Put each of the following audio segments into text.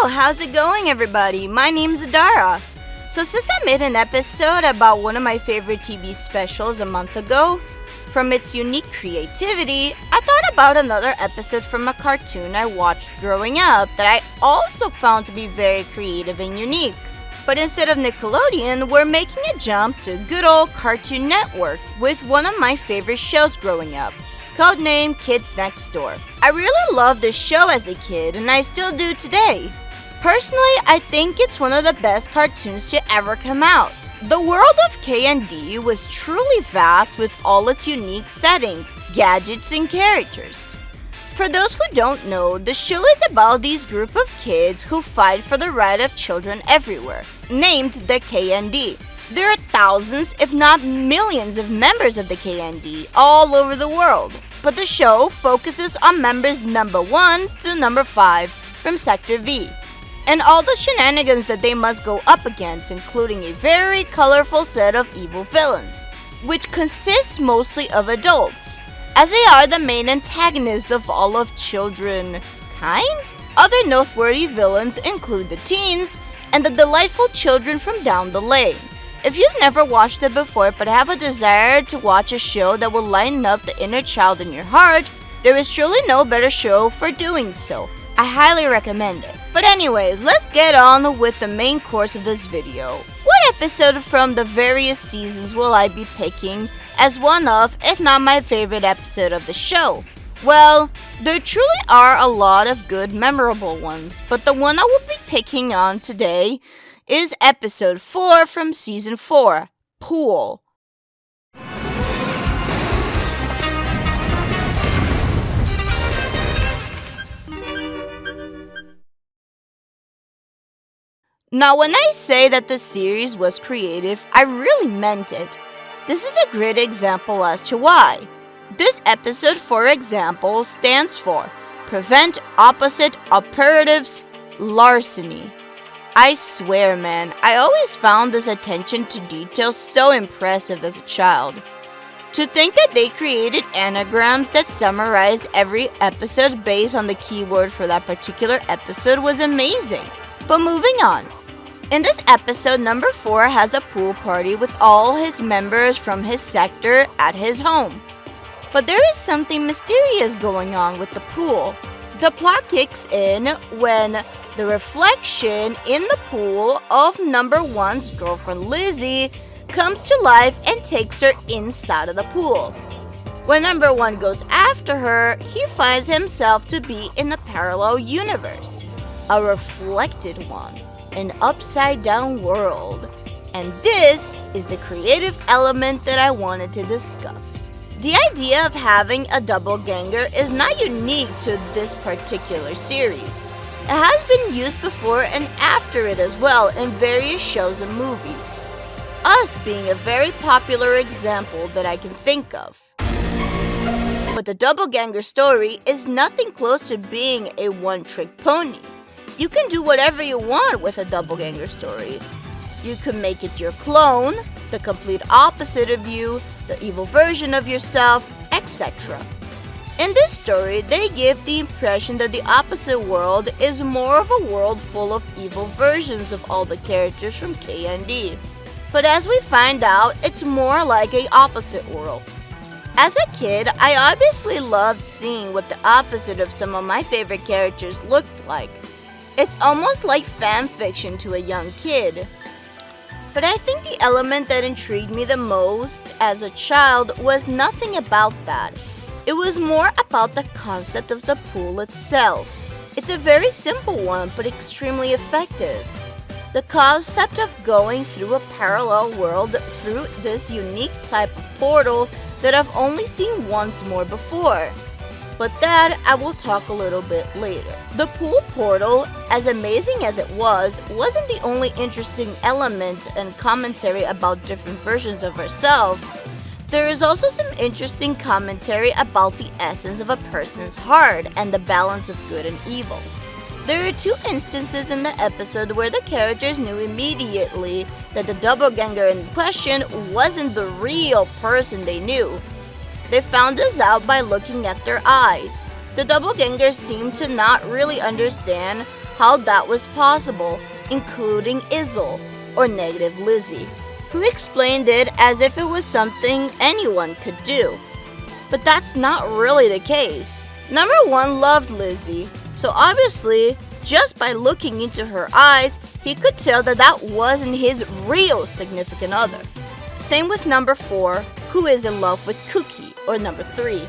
how's it going, everybody? My name's Adara. So since I made an episode about one of my favorite TV specials a month ago, from its unique creativity, I thought about another episode from a cartoon I watched growing up that I also found to be very creative and unique. But instead of Nickelodeon, we're making a jump to good old Cartoon Network with one of my favorite shows growing up, codenamed Kids Next Door. I really loved this show as a kid, and I still do today. Personally, I think it's one of the best cartoons to ever come out. The world of K&D was truly vast with all its unique settings, gadgets, and characters. For those who don't know, the show is about these group of kids who fight for the right of children everywhere, named the K&D. There are thousands, if not millions, of members of the K&D all over the world, but the show focuses on members number 1 to number 5 from Sector V, and all the shenanigans that they must go up against, including a very colorful set of evil villains, which consists mostly of adults, as they are the main antagonists of all of children kind. Other noteworthy villains include the teens and the delightful children from down the lane. If you've never watched it before but have a desire to watch a show that will lighten up the inner child in your heart, there is truly no better show for doing so. I highly recommend it. But anyways, let's get on with the main course of this video. What episode from the various seasons will I be picking as one of, if not my favorite episode of the show? Well, there truly are a lot of good memorable ones, but the one I will be picking on today is episode 4 from season 4, Pool. Now, when I say that the series was creative, I really meant it. This is a great example as to why. This episode, for example, stands for Prevent Opposite Operatives Larceny. I swear, man, I always found this attention to detail so impressive as a child. To think that they created anagrams that summarized every episode based on the keyword for that particular episode was amazing. But moving on. In this episode, number 4 has a pool party with all his members from his sector at his home. But there is something mysterious going on with the pool. The plot kicks in when the reflection in the pool of number 1's girlfriend Lizzie comes to life and takes her inside of the pool. When number 1 goes after her, he finds himself to be in a parallel universe, a reflected one. An upside-down world. And this is the creative element that I wanted to discuss. The idea of having a doppelganger is not unique to this particular series. It has been used before and after it as well in various shows and movies. Us being a very popular example that I can think of. But the doppelganger story is nothing close to being a one-trick pony. You can do whatever you want with a doppelganger story. You can make it your clone, the complete opposite of you, the evil version of yourself, etc. In this story, they give the impression that the opposite world is more of a world full of evil versions of all the characters from K&D. But as we find out, it's more like an opposite world. As a kid, I obviously loved seeing what the opposite of some of my favorite characters looked like. It's almost like fan fiction to a young kid. But I think the element that intrigued me the most as a child was nothing about that. It was more about the concept of the pool itself. It's a very simple one, but extremely effective. The concept of going through a parallel world through this unique type of portal that I've only seen once more before. But that I will talk a little bit later. The pool portal, as amazing as it wasn't the only interesting element and commentary about different versions of herself. There is also some interesting commentary about the essence of a person's heart and the balance of good and evil. There are 2 instances in the episode where the characters knew immediately that the doppelganger in question wasn't the real person they knew. They found this out by looking at their eyes. The doppelgangers seemed to not really understand how that was possible, including Izzle, or Negative Lizzie, who explained it as if it was something anyone could do. But that's not really the case. Number 1 loved Lizzie, so obviously, just by looking into her eyes, he could tell that that wasn't his real significant other. Same with number 4, who is in love with Cookie, or number 3.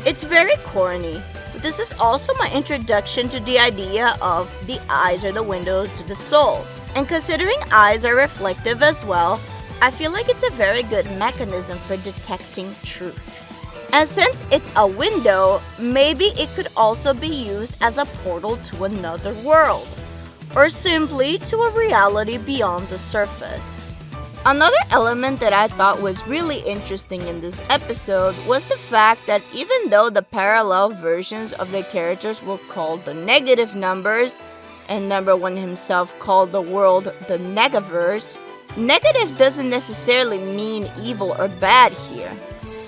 It's very corny, but this is also my introduction to the idea of the eyes are the windows to the soul. And considering eyes are reflective as well, I feel like it's a very good mechanism for detecting truth. And since it's a window, maybe it could also be used as a portal to another world, or simply to a reality beyond the surface. Another element that I thought was really interesting in this episode was the fact that even though the parallel versions of the characters were called the negative numbers, and number 1 himself called the world the Negaverse, negative doesn't necessarily mean evil or bad here.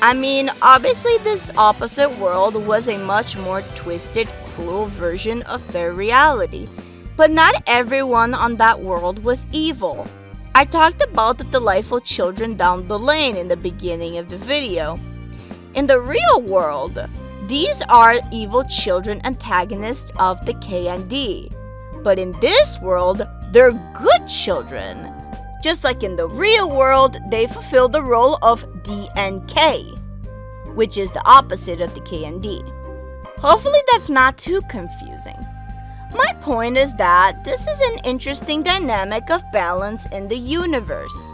I mean, obviously this opposite world was a much more twisted, cruel version of their reality, but not everyone on that world was evil. I talked about the delightful children down the lane in the beginning of the video. In the real world, these are evil children antagonists of the KND. But in this world, they're good children. Just like in the real world, they fulfill the role of DNK, which is the opposite of the KND. Hopefully that's not too confusing. My point is that this is an interesting dynamic of balance in the universe.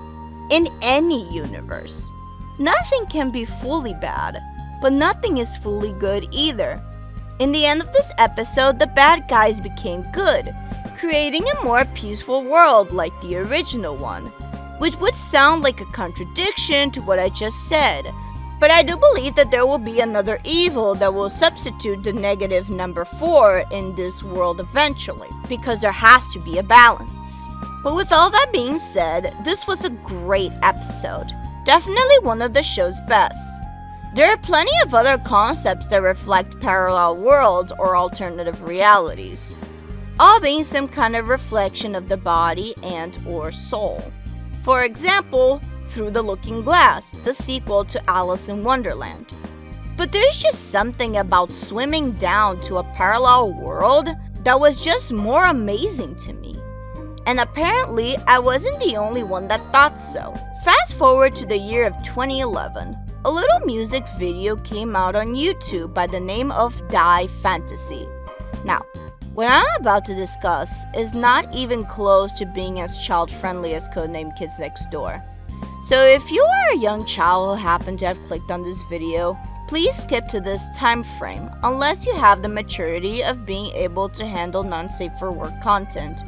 In any universe. Nothing can be fully bad, but nothing is fully good either. In the end of this episode, the bad guys became good, creating a more peaceful world like the original one, which would sound like a contradiction to what I just said. But I do believe that there will be another evil that will substitute the negative number 4 in this world eventually, because there has to be a balance. But with all that being said, this was a great episode. Definitely one of the show's best. There are plenty of other concepts that reflect parallel worlds or alternative realities, all being some kind of reflection of the body and or soul. For example, Through the Looking Glass, the sequel to Alice in Wonderland. But there's just something about swimming down to a parallel world that was just more amazing to me. And apparently, I wasn't the only one that thought so. Fast forward to the year of 2011. A little music video came out on YouTube by the name of Die Fantasy. Now, what I'm about to discuss is not even close to being as child-friendly as Codename Kids Next Door. So if you are a young child who happened to have clicked on this video, please skip to this time frame unless you have the maturity of being able to handle non-safe for work content.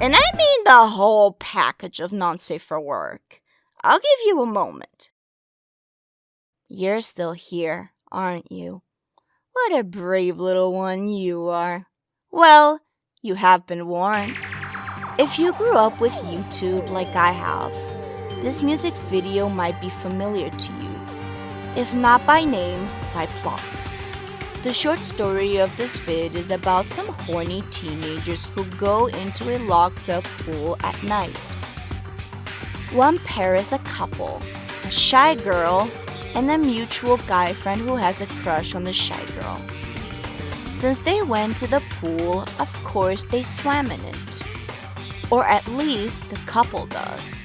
And I mean the whole package of non-safe for work. I'll give you a moment. You're still here, aren't you? What a brave little one you are. Well, you have been warned. If you grew up with YouTube like I have, this music video might be familiar to you, if not by name, by plot. The short story of this vid is about some horny teenagers who go into a locked up pool at night. One pair is a couple, a shy girl and a mutual guy friend who has a crush on the shy girl. Since they went to the pool, of course they swam in it. Or at least the couple does.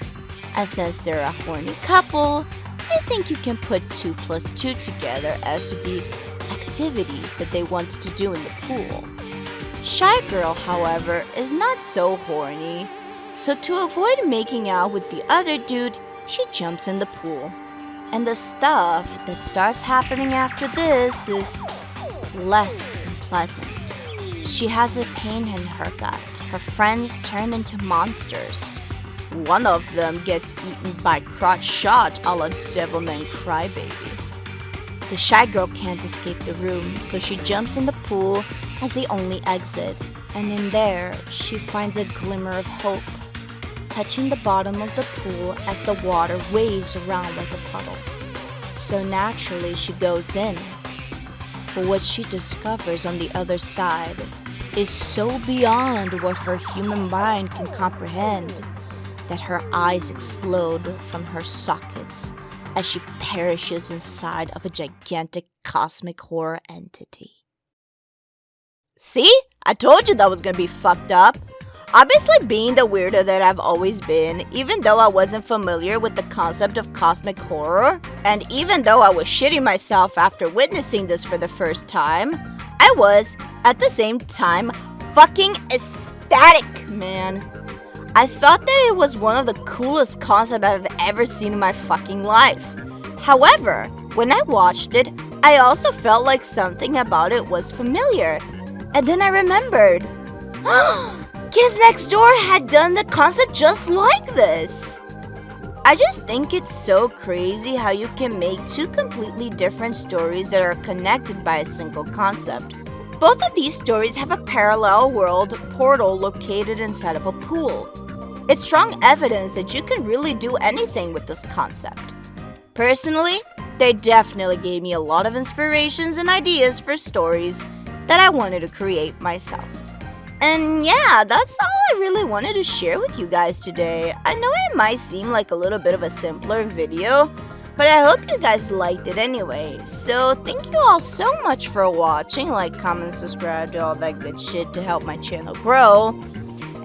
And since they're a horny couple, I think you can put 2 plus 2 together as to the activities that they wanted to do in the pool. Shy girl, however, is not so horny, so to avoid making out with the other dude, she jumps in the pool. And the stuff that starts happening after this is less than pleasant. She has a pain in her gut. Her friends turn into monsters. One of them gets eaten by crotch shot a la Devilman Crybaby. The shy girl can't escape the room, so she jumps in the pool as the only exit, and in there, she finds a glimmer of hope, touching the bottom of the pool as the water waves around like a puddle. So naturally, she goes in. But what she discovers on the other side is so beyond what her human mind can comprehend that her eyes explode from her sockets as she perishes inside of a gigantic cosmic horror entity. See? I told you that was gonna be fucked up. Obviously, being the weirdo that I've always been, even though I wasn't familiar with the concept of cosmic horror, and even though I was shitting myself after witnessing this for the first time, I was, at the same time, fucking ecstatic, man. I thought that it was one of the coolest concepts I've ever seen in my fucking life. However, when I watched it, I also felt like something about it was familiar. And then I remembered. Kids Next Door had done the concept just like this. I just think it's so crazy how you can make two completely different stories that are connected by a single concept. Both of these stories have a parallel world portal located inside of a pool. It's strong evidence that you can really do anything with this concept. Personally, they definitely gave me a lot of inspirations and ideas for stories that I wanted to create myself. And yeah, that's all I really wanted to share with you guys today. I know it might seem like a little bit of a simpler video, but I hope you guys liked it anyway. So thank you all so much for watching. Like, comment, subscribe, do all that good shit to help my channel grow.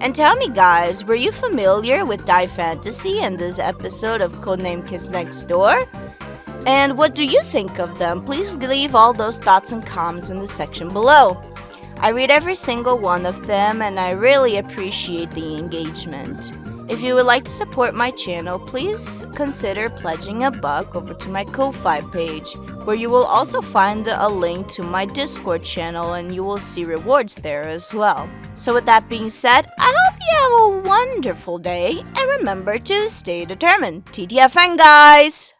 And tell me guys, were you familiar with Die Fantasy and this episode of Codename Kids Next Door? And what do you think of them? Please leave all those thoughts and comments in the section below. I read every single one of them and I really appreciate the engagement. If you would like to support my channel, please consider pledging $1 over to my Ko-Fi page, where you will also find a link to my Discord channel and you will see rewards there as well. So with that being said, I hope you have a wonderful day and remember to stay determined. TTFN guys!